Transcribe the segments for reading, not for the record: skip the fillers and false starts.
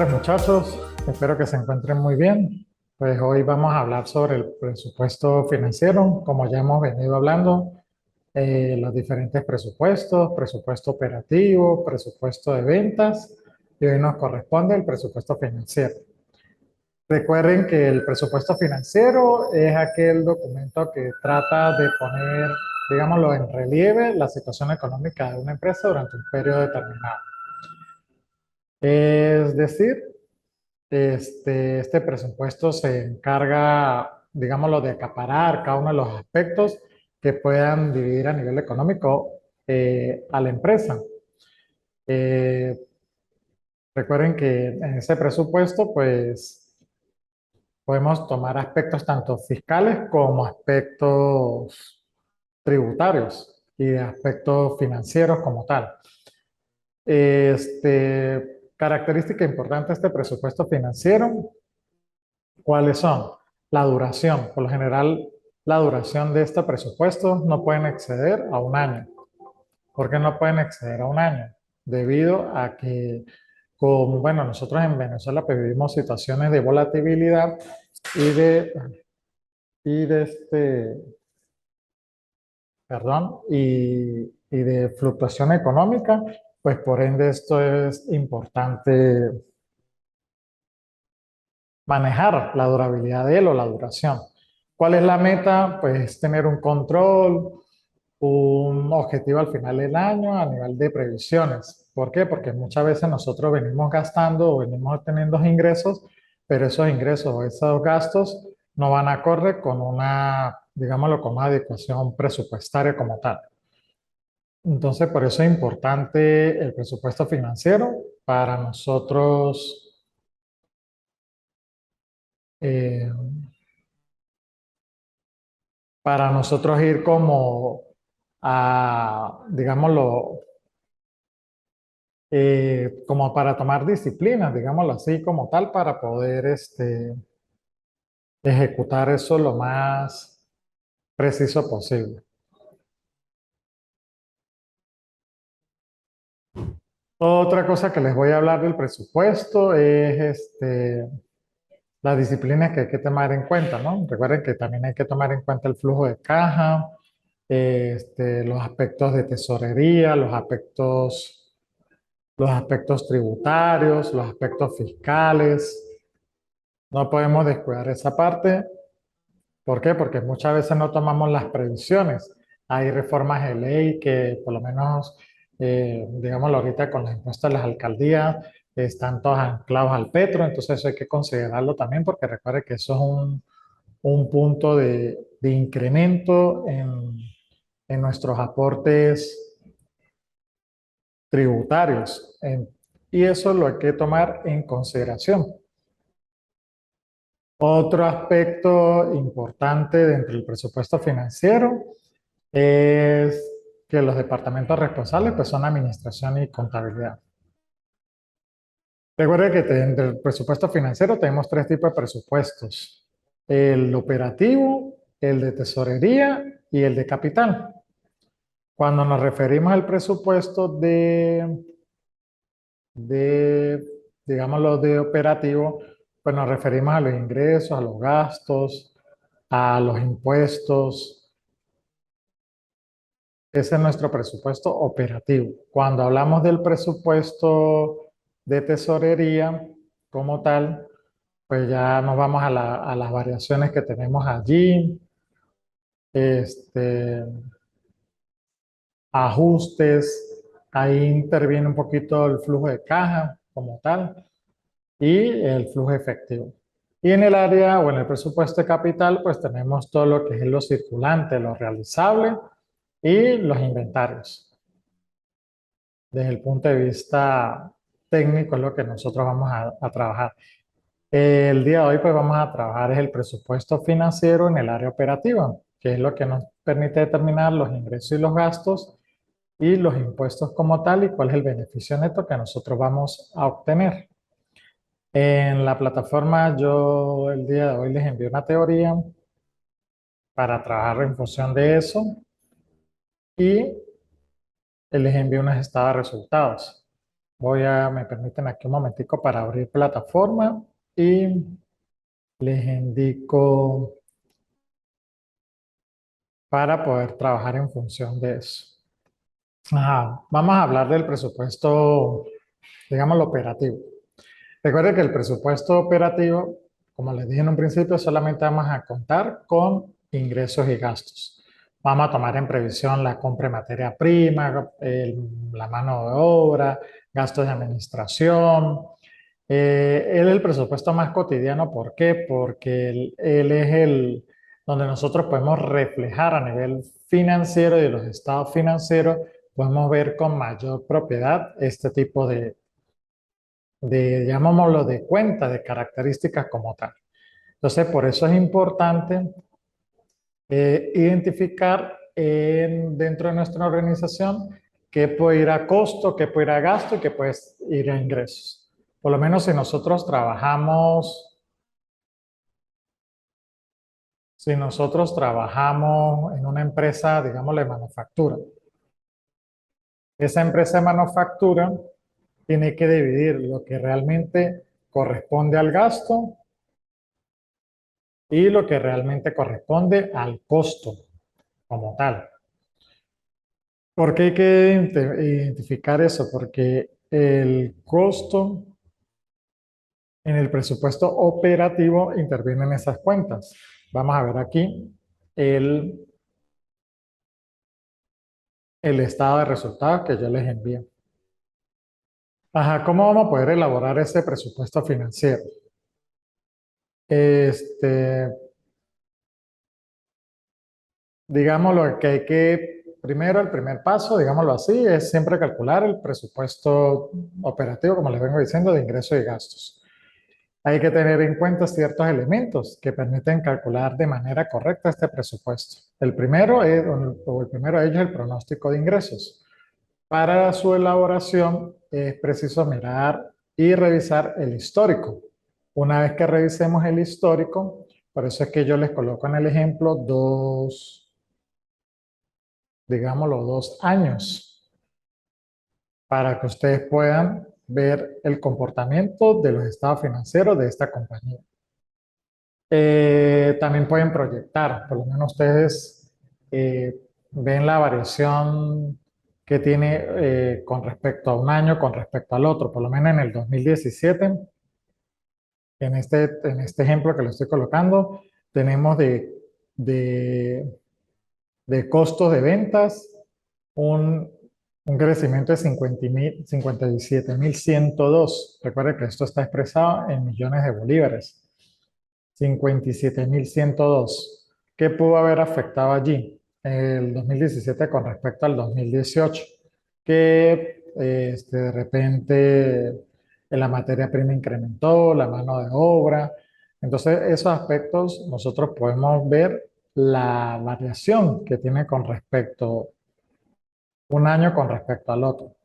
tardes, muchachos. Espero que se encuentren muy bien. Pues hoy vamos a hablar sobre el presupuesto financiero, como ya hemos venido hablando, los diferentes presupuestos, presupuesto operativo, presupuesto de ventas, y hoy nos corresponde el presupuesto financiero. Recuerden que el presupuesto financiero es aquel documento que trata de poner, digámoslo, en relieve la situación económica de una empresa durante un periodo determinado. Es decir, este presupuesto se encarga, digámoslo, de acaparar cada uno de los aspectos que puedan dividir a nivel económico a la empresa. Eh, Recuerden que en ese presupuesto, pues, podemos tomar aspectos tanto fiscales como aspectos tributarios y de aspectos financieros como tal. Característica importante de este presupuesto financiero, ¿cuáles son? La duración. Por lo general, la duración de este presupuesto no pueden exceder a un año. ¿Por qué no pueden exceder a un año? Debido a que, como, bueno, nosotros en Venezuela pues, vivimos situaciones de volatilidad y de perdón, y de fluctuación económica, pues por ende esto es importante manejar la durabilidad de él o la duración. ¿Cuál es la meta? Pues tener un control, un objetivo al final del año a nivel de previsiones. ¿Por qué? Porque muchas veces nosotros venimos gastando o venimos teniendo ingresos, pero esos ingresos o esos gastos no van acorde con una, digámoslo, con una adecuación presupuestaria como tal. Entonces, por eso es importante el presupuesto financiero para nosotros eh, ir como a, digámoslo, como para tomar disciplinas, digámoslo así, como tal, para poder ejecutar eso lo más preciso posible. Otra cosa que les voy a hablar del presupuesto es las disciplinas que hay que tomar en cuenta, ¿no? Recuerden que también hay que tomar en cuenta el flujo de caja, los aspectos de tesorería, los aspectos tributarios, los aspectos fiscales. No podemos descuidar esa parte. ¿Por qué? Porque muchas veces no tomamos las previsiones. Hay reformas de ley que por lo menos, digámoslo ahorita con los impuestos de las alcaldías, están todos anclados al petro, entonces eso hay que considerarlo también porque recuerde que eso es un punto de incremento en nuestros aportes tributarios. Y eso lo hay que tomar en consideración. Otro aspecto importante dentro del presupuesto financiero es que los departamentos responsables pues, son administración y contabilidad. Recuerde que dentro del presupuesto financiero tenemos tres tipos de presupuestos: el operativo, el de tesorería y el de capital. Cuando nos referimos al presupuesto de, digámoslo, de operativo, pues nos referimos a los ingresos, a los gastos, a los impuestos. Ese es nuestro presupuesto operativo. Cuando hablamos del presupuesto de tesorería como tal, pues ya nos vamos a las variaciones que tenemos allí, este, ajustes, ahí interviene un poquito el flujo de caja como tal y el flujo efectivo. Y en el área o en el presupuesto de capital, pues tenemos todo lo que es lo circulante, lo realizable y los inventarios. Desde el punto de vista técnico es lo que nosotros vamos a trabajar. El día de hoy pues vamos a trabajar es el presupuesto financiero en el área operativa, que es lo que nos permite determinar los ingresos y los gastos y los impuestos como tal y cuál es el beneficio neto que nosotros vamos a obtener. En la plataforma yo el día de hoy les envío una teoría para trabajar en función de eso y les envío unos estados de resultados. me permiten aquí un momentico para abrir plataforma y les indico para poder trabajar en función de eso. Ajá, vamos a hablar del presupuesto, digamos, lo operativo. Recuerde que el presupuesto operativo, como les dije en un principio, solamente vamos a contar con ingresos y gastos. Vamos a tomar en previsión la compra de materia prima, la mano de obra, gastos de administración. Él es el presupuesto más cotidiano. ¿Por qué? Porque él es el donde nosotros podemos reflejar a nivel financiero y de los estados financieros, podemos ver con mayor propiedad este tipo llamémoslo, de cuenta, de características como tal. Entonces, por eso es importante identificar dentro de nuestra organización qué puede ir a costo, qué puede ir a gasto y qué puede ir a ingresos. Por lo menos si nosotros trabajamos en una empresa, digamos, de manufactura, esa empresa de manufactura tiene que dividir lo que realmente corresponde al gasto y lo que realmente corresponde al costo como tal. ¿Por qué hay que identificar eso? Porque el costo en el presupuesto operativo interviene en esas cuentas. Vamos a ver aquí el, el estado de resultados que yo les envío. Ajá, ¿cómo vamos a poder elaborar ese presupuesto financiero? Este, digamos lo que hay que, primero, el primer paso, digámoslo así, es siempre calcular el presupuesto operativo, como les vengo diciendo, de ingresos y gastos. Hay que tener en cuenta ciertos elementos que permiten calcular de manera correcta este presupuesto. El primero el primero de ellos es el pronóstico de ingresos. Para su elaboración es preciso mirar y revisar el histórico. Una vez que revisemos el histórico, por eso es que yo les coloco en el ejemplo digámoslo, 2 años, para que ustedes puedan ver el comportamiento de los estados financieros de esta compañía. También pueden proyectar, por lo menos ustedes eh, ven la variación que tiene con respecto a un año, con respecto al otro. Por lo menos en el 2017, en este ejemplo que le estoy colocando, tenemos de, de costos de ventas un, un crecimiento de 57.102. Recuerden que esto está expresado en millones de bolívares. 57.102. ¿Qué pudo haber afectado allí el 2017 con respecto al 2018? Que de repente la materia prima incrementó, la mano de obra. Entonces, esos aspectos nosotros podemos ver la variación que tiene con respecto un año con respecto al otro.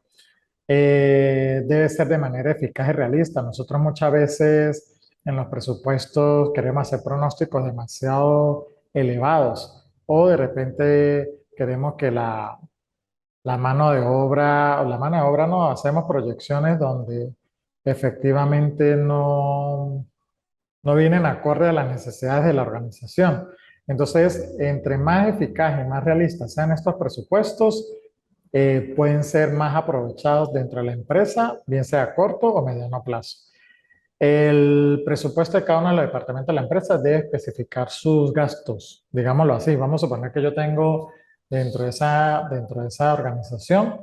Debe ser de manera eficaz y realista. Nosotros muchas veces en los presupuestos queremos hacer pronósticos demasiado elevados o de repente queremos que la mano de obra, o la mano de obra no, hacemos proyecciones donde efectivamente no vienen acorde a las necesidades de la organización. Entonces, entre más eficaz y más realistas sean estos presupuestos, pueden ser más aprovechados dentro de la empresa, bien sea a corto o mediano plazo. El presupuesto de cada uno de los departamentos de la empresa debe especificar sus gastos, digámoslo así. Vamos a suponer que yo tengo dentro de esa organización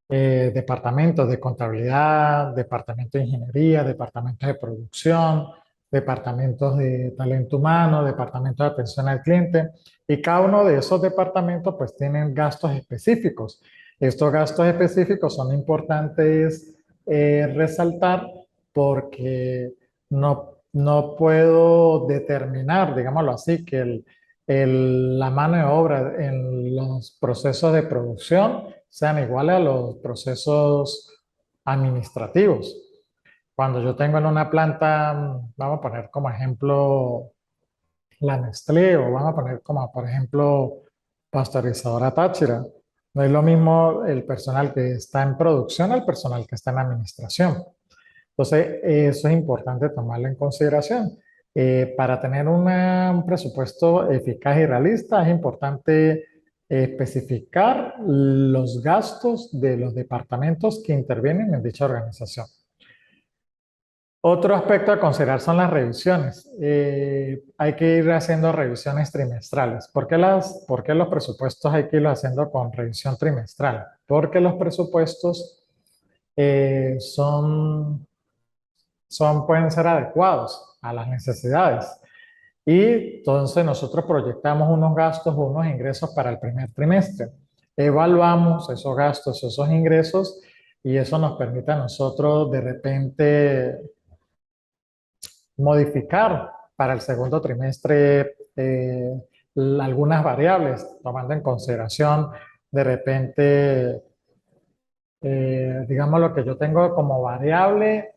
departamentos de contabilidad, departamento de ingeniería, departamentos de producción, departamentos de talento humano, departamentos de atención al cliente, y cada uno de esos departamentos pues tienen gastos específicos. Estos gastos específicos son importantes resaltar porque no puedo determinar, digámoslo así, que la mano de obra en los procesos de producción sean iguales a los procesos administrativos. Cuando yo tengo en una planta, vamos a poner como ejemplo la Nestlé o vamos a poner como, por ejemplo, pasteurizadora Táchira. No es lo mismo el personal que está en producción al personal que está en administración. Entonces, eso es importante tomarlo en consideración. Para tener un presupuesto eficaz y realista, es importante especificar los gastos de los departamentos que intervienen en dicha organización. Otro aspecto a considerar son las revisiones. Hay que ir haciendo revisiones trimestrales. ¿Por qué los presupuestos hay que irlos haciendo con revisión trimestral? Porque los presupuestos eh, son pueden ser adecuados a las necesidades. Y entonces nosotros proyectamos unos gastos o unos ingresos para el primer trimestre. Evaluamos esos gastos, esos ingresos, y eso nos permite a nosotros de repente modificar para el segundo trimestre algunas variables, tomando en consideración de repente digamos lo que yo tengo como variable,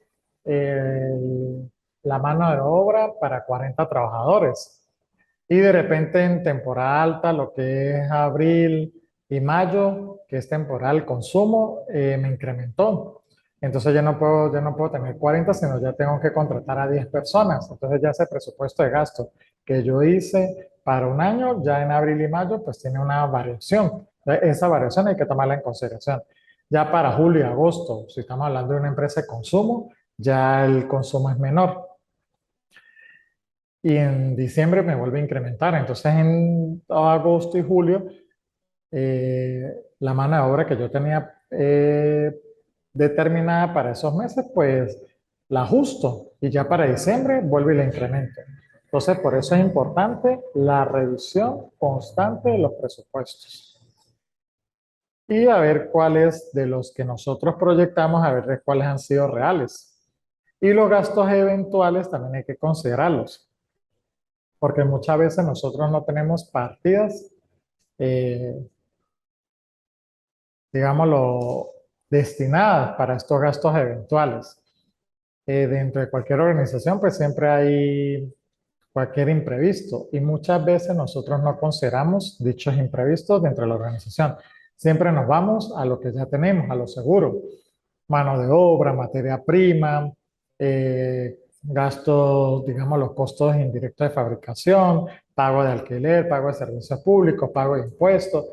la mano de obra para 40 trabajadores. Y de repente en temporada alta, lo que es abril y mayo, que es temporal consumo, me incrementó. Entonces ya no puedo tener 40, sino ya tengo que contratar a 10 personas. Entonces ya ese presupuesto de gasto que yo hice para un año, ya en abril y mayo, pues tiene una variación. Esa variación hay que tomarla en consideración. Ya para julio y agosto, si estamos hablando de una empresa de consumo, ya el consumo es menor. Y en diciembre me vuelve a incrementar. Entonces en agosto y julio, la mano de obra que yo tenía determinada para esos meses, pues la ajusto y ya para diciembre vuelvo y la incremento. Entonces por eso es importante la revisión constante de los presupuestos. Y a ver cuáles de los que nosotros proyectamos, a ver de cuáles han sido reales. Y los gastos eventuales también hay que considerarlos, porque muchas veces nosotros no tenemos partidas, eh, digámoslo, destinadas para estos gastos eventuales. Dentro de cualquier organización, pues siempre hay cualquier imprevisto y muchas veces nosotros no consideramos dichos imprevistos dentro de la organización. Siempre nos vamos a lo que ya tenemos, a lo seguro. Mano de obra, materia prima, gastos, digamos, los costos indirectos de fabricación, pago de alquiler, pago de servicios públicos, pago de impuestos,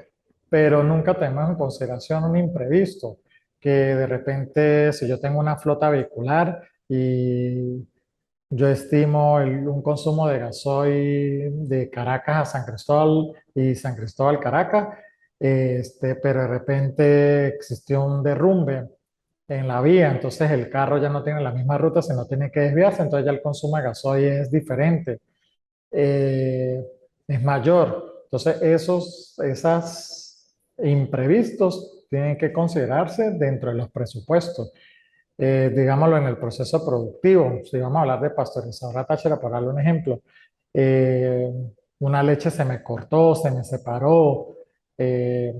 pero nunca tenemos en consideración un imprevisto, que de repente si yo tengo una flota vehicular y yo estimo un consumo de gasoil de Caracas a San Cristóbal y San Cristóbal Caracas, pero de repente existió un derrumbe en la vía, entonces el carro ya no tiene la misma ruta, sino tiene que desviarse, entonces ya el consumo de gasoil es diferente, eh, es mayor. Entonces esos imprevistos tienen que considerarse dentro de los presupuestos. Digámoslo en el proceso productivo, si vamos a hablar de pasteurizadora Táchira, por darle un ejemplo, eh, una leche se me cortó, se me separó, eh,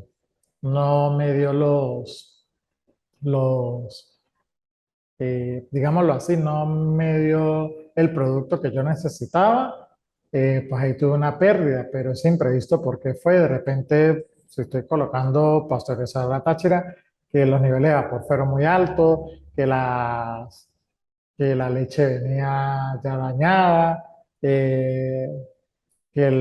no me dio los digámoslo así, no me dio el producto que yo necesitaba, pues ahí tuve una pérdida, pero es imprevisto porque fue de repente, si estoy colocando pasteurizadora Táchira, que los niveles de vapor fueron muy altos, que la leche venía ya dañada, que que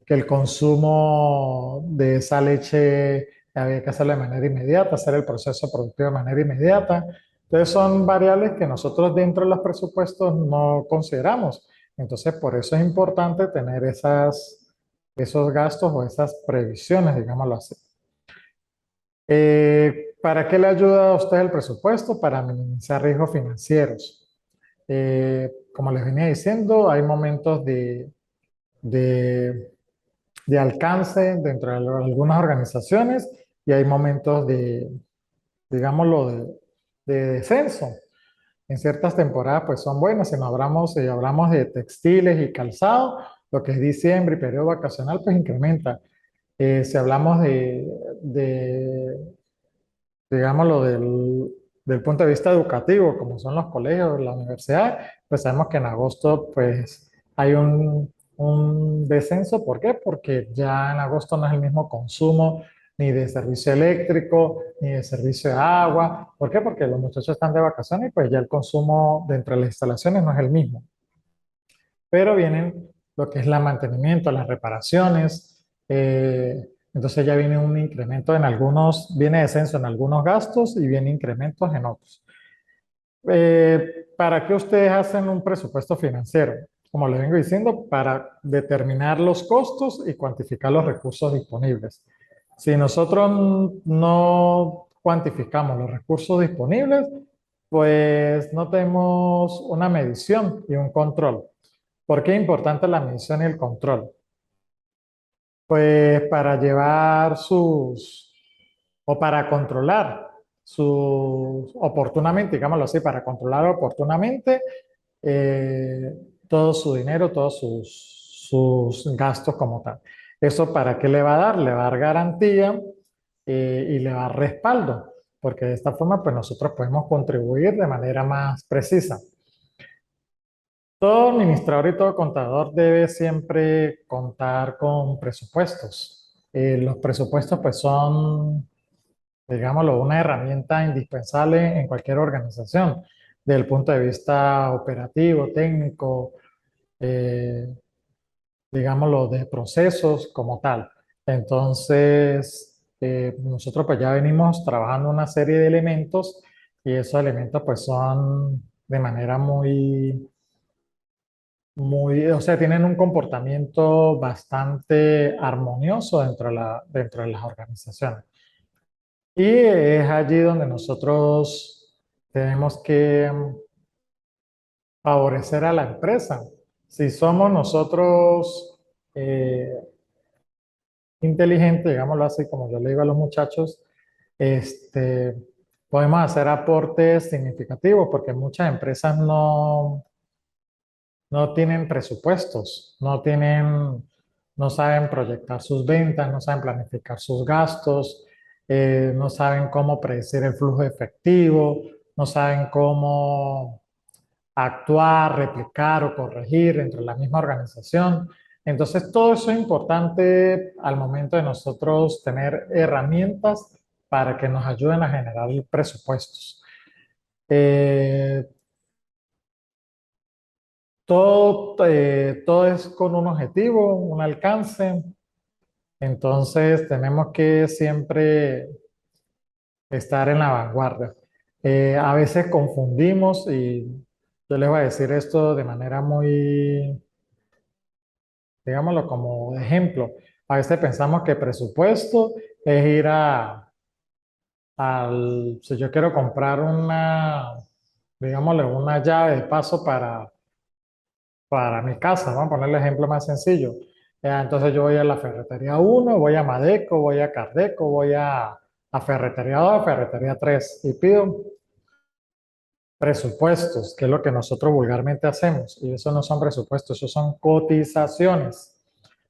el consumo de esa leche había que hacerlo de manera inmediata, hacer el proceso productivo de manera inmediata. Entonces son variables que nosotros dentro de los presupuestos no consideramos. Entonces por eso es importante tener esos gastos o esas previsiones, digámoslo así. ¿Para qué le ayuda a usted el presupuesto? Para minimizar riesgos financieros. Como les venía diciendo, hay momentos de, de alcance dentro de algunas organizaciones y hay momentos digámoslo, de descenso. En ciertas temporadas pues son buenas, si hablamos de textiles y calzado, lo que es diciembre y periodo vacacional pues incrementa. Si hablamos digámoslo, del punto de vista educativo, como son los colegios, la universidad, pues sabemos que en agosto pues hay un descenso. ¿Por qué? Porque ya en agosto no es el mismo consumo ni de servicio eléctrico, ni de servicio de agua. ¿Por qué? Porque los muchachos están de vacaciones y pues ya el consumo dentro de las instalaciones no es el mismo. Pero vienen lo que es el mantenimiento, las reparaciones. Entonces ya viene un incremento en algunos, viene descenso en algunos gastos y viene incrementos en otros. ¿Para qué ustedes hacen un presupuesto financiero? Como les vengo diciendo, para determinar los costos y cuantificar los recursos disponibles. Si nosotros no cuantificamos los recursos disponibles, pues no tenemos una medición y un control. ¿Por qué es importante la medición y el control? Pues para llevar o para controlar oportunamente, digámoslo así, para controlar oportunamente eh, todo su dinero, todos sus gastos como tal. ¿Eso para qué le va a dar? Le va a dar garantía y le va a dar respaldo, porque de esta forma pues nosotros podemos contribuir de manera más precisa. Todo administrador y todo contador debe siempre contar con presupuestos. Los presupuestos pues son, digámoslo, una herramienta indispensable en cualquier organización, desde el punto de vista operativo, técnico, eh, digámoslo, de procesos como tal. Entonces, nosotros pues ya venimos trabajando una serie de elementos y esos elementos pues son de manera o sea, tienen un comportamiento bastante armonioso dentro de las organizaciones. Y es allí donde nosotros tenemos que favorecer a la empresa. Si somos nosotros eh, inteligentes, digámoslo así, como yo le digo a los muchachos, este, podemos hacer aportes significativos porque muchas empresas no tienen presupuestos, no saben proyectar sus ventas, no saben planificar sus gastos, no saben cómo predecir el flujo efectivo, no saben cómo actuar, replicar o corregir dentro de la misma organización. Entonces, todo eso es importante al momento de nosotros tener herramientas para que nos ayuden a generar presupuestos. Eh, todo es con un objetivo, un alcance. Entonces tenemos que siempre estar en la vanguardia. A veces confundimos y yo les voy a decir esto de manera muy, digámoslo como ejemplo. A veces pensamos que presupuesto es ir si yo quiero comprar digámosle, una llave de paso para mi casa, vamos a poner el ejemplo más sencillo. Entonces yo voy a la ferretería uno, voy a Madeco, voy a Cardeco, voy a Ferretería 2, a Ferretería 3 y pido presupuestos, que es lo que nosotros vulgarmente hacemos. Y eso no son presupuestos, eso son cotizaciones.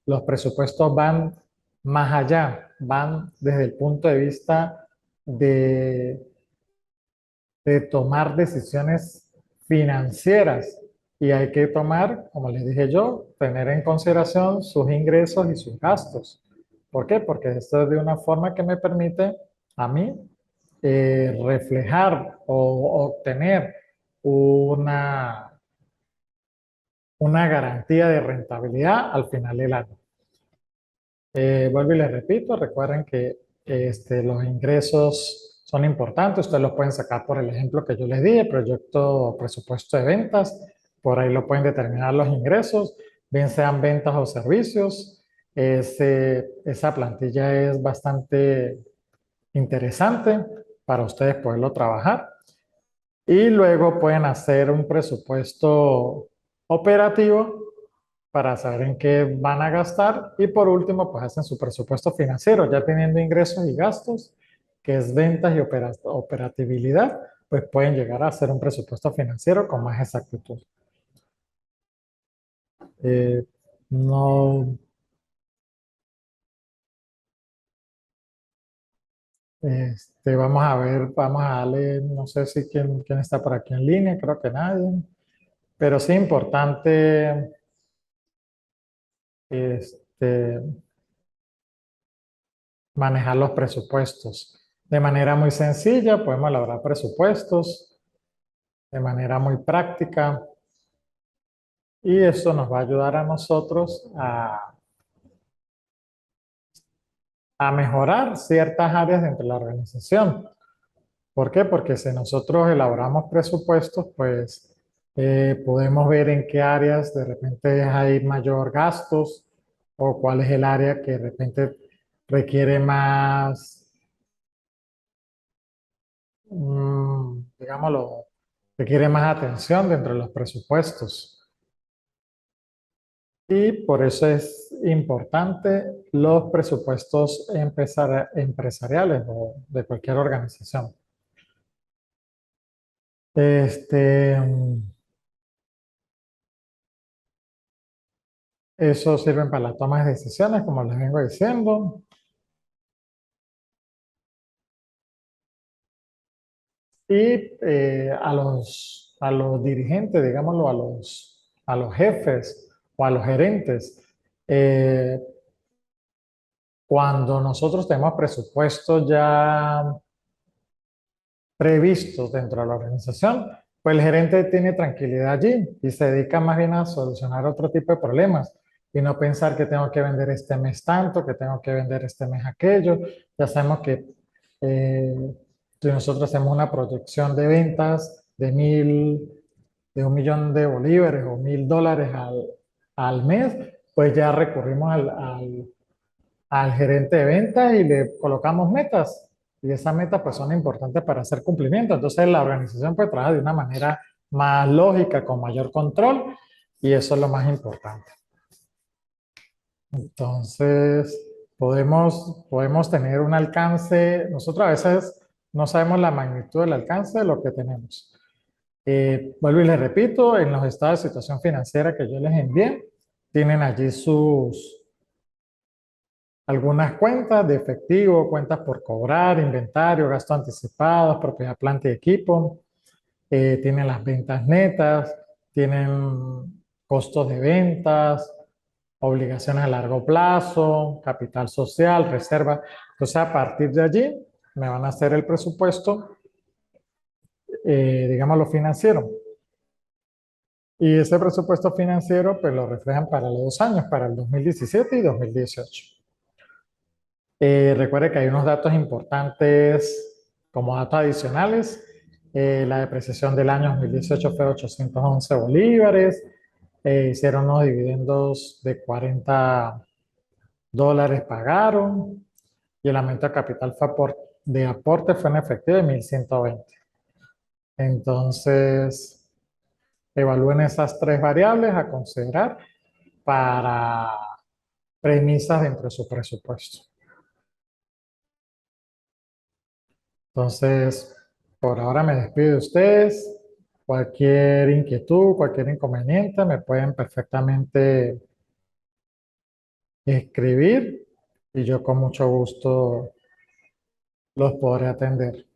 Los presupuestos van más allá, van desde el punto de vista de tomar decisiones financieras y hay que tomar, como les dije yo, tener en consideración sus ingresos y sus gastos. ¿Por qué? Porque esto es de una forma que me permite a mí reflejar o obtener una, una garantía de rentabilidad al final del año. Vuelvo y les repito, recuerden que los ingresos son importantes, ustedes los pueden sacar por el ejemplo que yo les di, el proyecto presupuesto de ventas, por ahí lo pueden determinar los ingresos, bien sean ventas o servicios. Esa plantilla es bastante interesante para ustedes poderlo trabajar. Y luego pueden hacer un presupuesto operativo para saber en qué van a gastar. Y por último, pues hacen su presupuesto financiero, ya teniendo ingresos y gastos, que es ventas y operatividad, pues pueden llegar a hacer un presupuesto financiero con más exactitud. Eh, no, vamos a ver, vamos a darle, no sé si quién está por aquí en línea, creo que nadie, pero sí importante este, manejar los presupuestos. De manera muy sencilla, podemos elaborar presupuestos de manera muy práctica y eso nos va a ayudar a nosotros a mejorar ciertas áreas dentro de la organización. ¿Por qué? Porque si nosotros elaboramos presupuestos, pues podemos ver en qué áreas de repente hay mayor gastos o cuál es el área que de repente requiere más, digámoslo, requiere más atención dentro de los presupuestos. Y por eso es importante los presupuestos empresariales o de cualquier organización. Eso sirven para la toma de decisiones, como les vengo diciendo. Y a los dirigentes, digámoslo, a los jefes o a los gerentes, eh, cuando nosotros tenemos presupuestos ya previstos dentro de la organización, pues el gerente tiene tranquilidad allí y se dedica más bien a solucionar otro tipo de problemas y no pensar que tengo que vender este mes tanto, que tengo que vender este mes aquello. Ya sabemos que eh, si nosotros hacemos una proyección de ventas de 1 millón de bolívares o $1.000 al mes, pues ya recurrimos al gerente de ventas y le colocamos metas. Y esas metas pues son importantes para hacer cumplimiento. Entonces la organización pues trabaja de una manera más lógica, con mayor control, y eso es lo más importante. Entonces podemos tener un alcance, nosotros a veces no sabemos la magnitud del alcance de lo que tenemos. Vuelvo y les repito, en los estados de situación financiera que yo les envié, tienen allí algunas cuentas de efectivo, cuentas por cobrar, inventario, gastos anticipados, propiedad, planta y equipo. Tienen las ventas netas, tienen costos de ventas, obligaciones a largo plazo, capital social, reserva. Entonces, a partir de allí, me van a hacer el presupuesto, digamos, lo financiero. Y ese presupuesto financiero, pues lo reflejan para los 2 años, para el 2017 y 2018. Recuerde que hay unos datos importantes como datos adicionales. La depreciación del año 2018 fue 811 bolívares. Hicieron unos dividendos de $40 pagaron. Y el aumento de capital de aporte fue en efectivo de 1.120. Entonces, evalúen esas tres variables a considerar para premisas dentro de su presupuesto. Entonces, por ahora me despido de ustedes. Cualquier inquietud, cualquier inconveniente, me pueden perfectamente escribir y yo con mucho gusto los podré atender.